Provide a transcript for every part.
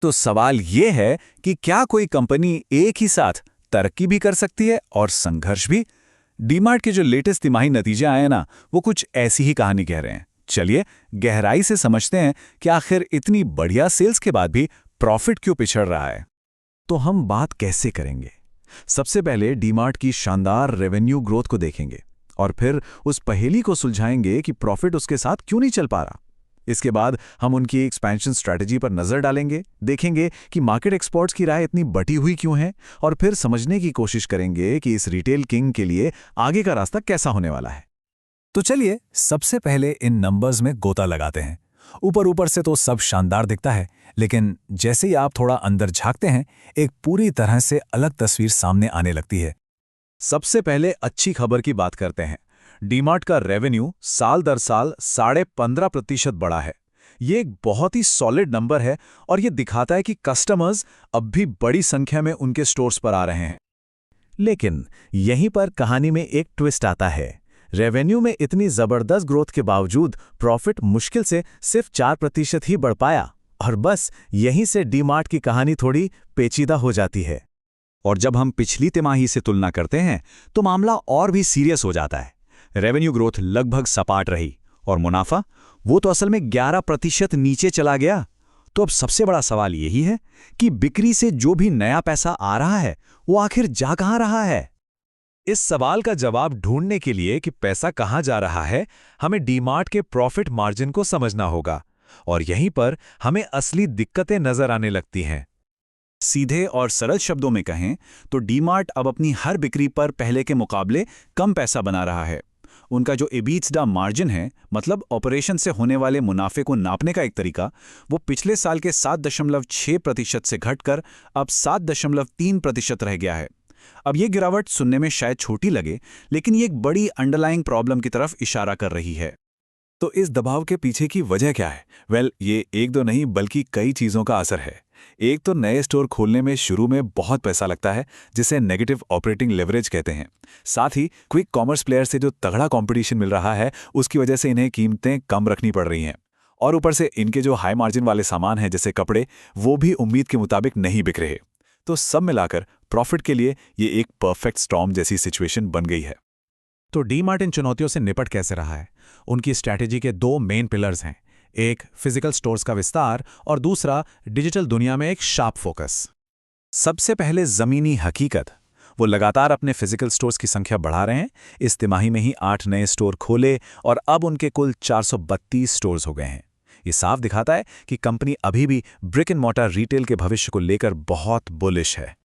तो सवाल ये है कि क्या कोई कंपनी एक ही साथ तरक्की भी कर सकती है और संघर्ष भी? डीमार्ट के जो लेटेस्ट तिमाही नतीजे आए हैं ना, वो कुछ ऐसी ही कहानी कह रहे हैं। चलिए गहराई से समझते हैं कि आखिर इतनी बढ़िया सेल्स के बाद भी प्रॉफिट क्यों पिछड़ रहा है। तो हम बात कैसे करेंगे? सबसे पहले डीमार्ट की शानदार रेवेन्यू ग्रोथ को देखेंगे और फिर उस पहेली को सुलझाएंगे कि प्रॉफिट उसके साथ क्यों नहीं चल पा रहा। इसके बाद हम उनकी एक्सपेंशन स्ट्रैटेजी पर नजर डालेंगे, देखेंगे कि मार्केट एक्सपर्ट्स की राय इतनी बटी हुई क्यों है और फिर समझने की कोशिश करेंगे कि इस रिटेल किंग के लिए आगे का रास्ता कैसा होने वाला है। तो चलिए सबसे पहले इन नंबर्स में गोता लगाते हैं। ऊपर ऊपर से तो सब शानदार दिखता है, लेकिन जैसे ही आप थोड़ा अंदर झांकते हैं, एक पूरी तरह से अलग तस्वीर सामने आने लगती है। सबसे पहले अच्छी खबर की बात करते हैं। डीमार्ट का रेवेन्यू साल दर साल 15.5% बढ़ा है। ये एक बहुत ही सॉलिड नंबर है और ये दिखाता है कि कस्टमर्स अब भी बड़ी संख्या में उनके स्टोर्स पर आ रहे हैं। लेकिन यहीं पर कहानी में एक ट्विस्ट आता है। रेवेन्यू में इतनी जबरदस्त ग्रोथ के बावजूद प्रॉफिट मुश्किल से सिर्फ 4% ही बढ़ पाया और बस यहीं से डीमार्ट की कहानी थोड़ी पेचीदा हो जाती है। और जब हम पिछली तिमाही से तुलना करते हैं तो मामला और भी सीरियस हो जाता है। रेवेन्यू ग्रोथ लगभग सपाट रही और मुनाफा वो तो असल में 11% नीचे चला गया। तो अब सबसे बड़ा सवाल यही है कि बिक्री से जो भी नया पैसा आ रहा है वो आखिर जा कहां रहा है। इस सवाल का जवाब ढूंढने के लिए कि पैसा कहां जा रहा है, हमें डीमार्ट के प्रॉफिट मार्जिन को समझना होगा और यहीं पर हमें असली दिक्कतें नजर आने लगती हैं। सीधे और सरल शब्दों में कहें तो डीमार्ट अब अपनी हर बिक्री पर पहले के मुकाबले कम पैसा बना रहा है। उनका जो एबिटा मार्जिन है, मतलब ऑपरेशन से होने वाले मुनाफे को नापने का एक तरीका, वो पिछले साल के 7.6% से घटकर अब 7.3% रह गया है। अब ये गिरावट सुनने में शायद छोटी लगे, लेकिन ये एक बड़ी अंडरलाइंग प्रॉब्लम की तरफ इशारा कर रही है। तो इस दबाव के पीछे की वजह क्या है? ये एक दो नहीं बल्कि कई चीज़ों का असर है। एक तो नए स्टोर खोलने में शुरू में बहुत पैसा लगता है, जिसे नेगेटिव ऑपरेटिंग लेवरेज कहते हैं। साथ ही क्विक कॉमर्स प्लेयर से जो तगड़ा कंपटीशन मिल रहा है, उसकी वजह से इन्हें कीमतें कम रखनी पड़ रही हैं। और ऊपर से इनके जो हाई मार्जिन वाले सामान हैं जैसे कपड़े, वो भी उम्मीद के मुताबिक नहीं बिक रहे। तो सब मिलाकर प्रॉफिट के लिए ये एक परफेक्ट स्टॉर्म जैसी सिचुएशन बन गई है। तो डीमार्ट इन चुनौतियों से निपट कैसे रहा है? उनकी स्ट्रैटेजी के दो मेन पिलर्स हैं, एक फिजिकल स्टोर्स का विस्तार और दूसरा डिजिटल दुनिया में एक शार्प फोकस। सबसे पहले जमीनी हकीकत, वो लगातार अपने फिजिकल स्टोर्स की संख्या बढ़ा रहे हैं। इस तिमाही में ही 8 नए स्टोर खोले और अब उनके कुल 432 स्टोर्स हो गए हैं। ये साफ दिखाता है कि कंपनी अभी भी ब्रिक एंड मॉर्टर रिटेल के भविष्य को लेकर बहुत बुलिश है।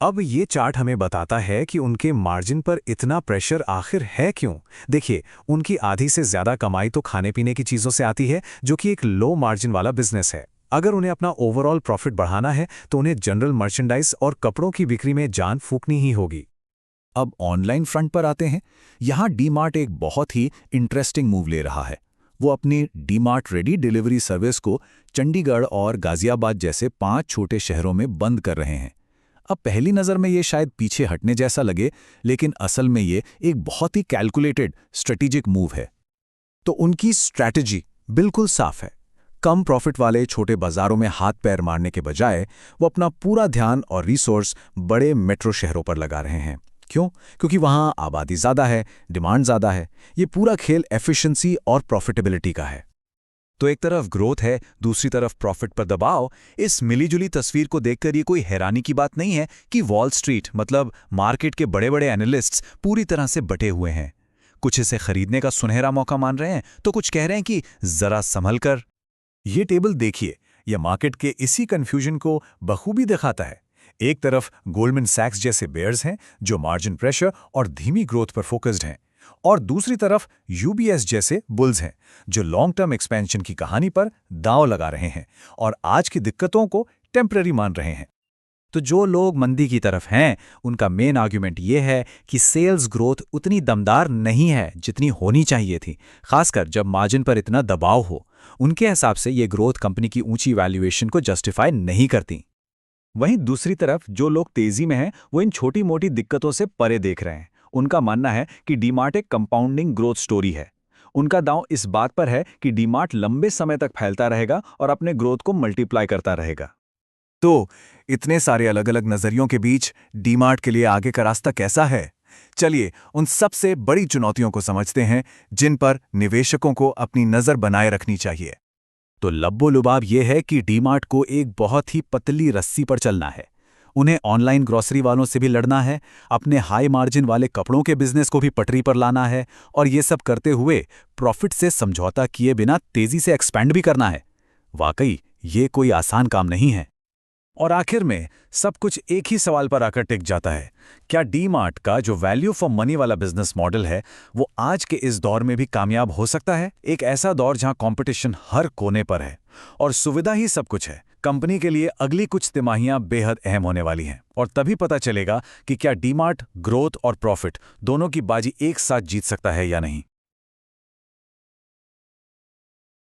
अब ये चार्ट हमें बताता है कि उनके मार्जिन पर इतना प्रेशर आखिर है क्यों। देखिए, उनकी आधी से ज्यादा कमाई तो खाने पीने की चीजों से आती है, जो कि एक लो मार्जिन वाला बिजनेस है। अगर उन्हें अपना ओवरऑल प्रॉफिट बढ़ाना है तो उन्हें जनरल मर्चेंडाइज और कपड़ों की बिक्री में जान फूंकनी ही होगी। अब ऑनलाइन फ्रंट पर आते हैं। यहाँ डीमार्ट एक बहुत ही इंटरेस्टिंग मूव ले रहा है। वो अपनी डीमार्ट रेडी डिलीवरी सर्विस को चंडीगढ़ और गाजियाबाद जैसे 5 छोटे शहरों में बंद कर रहे हैं। अब पहली नज़र में ये शायद पीछे हटने जैसा लगे, लेकिन असल में ये एक बहुत ही कैलकुलेटेड स्ट्रेटेजिक मूव है। तो उनकी स्ट्रैटेजी बिल्कुल साफ है। कम प्रॉफिट वाले छोटे बाजारों में हाथ पैर मारने के बजाय वो अपना पूरा ध्यान और रिसोर्स बड़े मेट्रो शहरों पर लगा रहे हैं। क्यों? क्योंकि वहाँ आबादी ज़्यादा है, डिमांड ज़्यादा है। ये पूरा खेल एफिशिएंसी और प्रॉफिटेबिलिटी का है। तो एक तरफ ग्रोथ है, दूसरी तरफ प्रॉफिट पर दबाव। इस मिलीजुली तस्वीर को देखकर ये कोई हैरानी की बात नहीं है कि वॉल स्ट्रीट मतलब मार्केट के बड़े बड़े एनालिस्ट्स पूरी तरह से बटे हुए हैं। कुछ इसे खरीदने का सुनहरा मौका मान रहे हैं, तो कुछ कह रहे हैं कि जरा संभल कर। ये टेबल देखिए, यह मार्केट के इसी कंफ्यूजन को बखूबी दिखाता है। एक तरफ गोल्डमैन सैक्स जैसे बेयर्स हैं जो मार्जिन प्रेशर और धीमी ग्रोथ पर फोकस्ड हैं, और दूसरी तरफ यूबीएस जैसे बुल्स हैं जो लॉन्ग टर्म एक्सपेंशन की कहानी पर दांव लगा रहे हैं और आज की दिक्कतों को टेम्पररी मान रहे हैं। तो जो लोग मंदी की तरफ हैं, उनका मेन आर्ग्यूमेंट ये है कि सेल्स ग्रोथ उतनी दमदार नहीं है जितनी होनी चाहिए थी, खासकर जब मार्जिन पर इतना दबाव हो। उनके हिसाब से ये ग्रोथ कंपनी की ऊंची वैल्यूएशन को जस्टिफाई नहीं करती। वहीं दूसरी तरफ जो लोग तेजी में हैं, वो इन छोटी मोटी दिक्कतों से परे देख रहे हैं। उनका मानना है कि डीमार्ट एक कंपाउंडिंग ग्रोथ स्टोरी है। उनका दांव इस बात पर है कि डीमार्ट लंबे समय तक फैलता रहेगा और अपने ग्रोथ को मल्टीप्लाई करता रहेगा। तो इतने सारे अलग अलग नजरियों के बीच डीमार्ट के लिए आगे का रास्ता कैसा है? चलिए उन सबसे बड़ी चुनौतियों को समझते हैं जिन पर निवेशकों को अपनी नजर बनाए रखनी चाहिए। तो लब्बो-लुबाब ये है कि डीमार्ट को एक बहुत ही पतली रस्सी पर चलना है। उन्हें ऑनलाइन ग्रोसरी वालों से भी लड़ना है, अपने हाई मार्जिन वाले कपड़ों के बिजनेस को भी पटरी पर लाना है और ये सब करते हुए प्रॉफिट से समझौता किए बिना तेजी से एक्सपेंड भी करना है। वाकई ये कोई आसान काम नहीं है। और आखिर में सब कुछ एक ही सवाल पर आकर टिक जाता है। क्या डीमार्ट का जो वैल्यू फॉर मनी वाला बिजनेस मॉडल है वो आज के इस दौर में भी कामयाब हो सकता है? एक ऐसा दौर जहां कंपटीशन हर कोने पर है और सुविधा ही सब कुछ है। कंपनी के लिए अगली कुछ तिमाहियां बेहद अहम होने वाली हैं और तभी पता चलेगा कि क्या डीमार्ट ग्रोथ और प्रॉफिट दोनों की बाजी एक साथ जीत सकता है या नहीं।